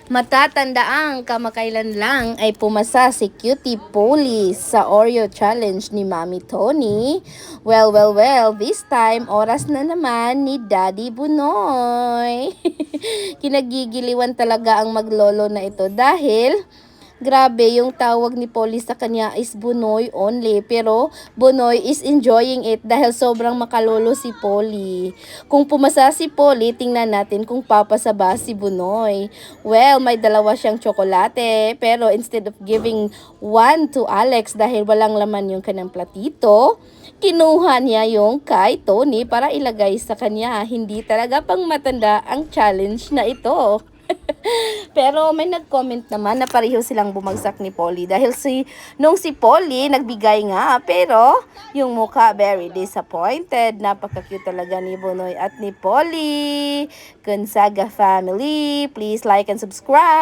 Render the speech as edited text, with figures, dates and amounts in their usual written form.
Matatandaang kamakailan lang ay pumasa si Cutie Police sa Oreo Challenge ni Mami Tony. Well, this time oras na naman ni Daddy Bunoy. Kinagigiliwan talaga ang maglolo na ito dahil grabe, yung tawag ni Polly sa kanya is Bunoy only. Pero Bunoy is enjoying it dahil sobrang makalolo si Polly. Kung pumasa si Polly, tingnan natin kung papasa ba si Bunoy. Well, may dalawa siyang tsokolate. Pero instead of giving one to Alex dahil walang laman yung kanyang platito, kinuha niya yung kay Tony para ilagay sa kanya. Hindi talaga pang matanda ang challenge na ito. Pero may nag-comment naman na pareho silang bumagsak ni Polly dahil nung si Polly nagbigay nga pero yung mukha very disappointed. Napaka-cute talaga ni Bunoy at ni Polly. Gonzaga family, please like and subscribe.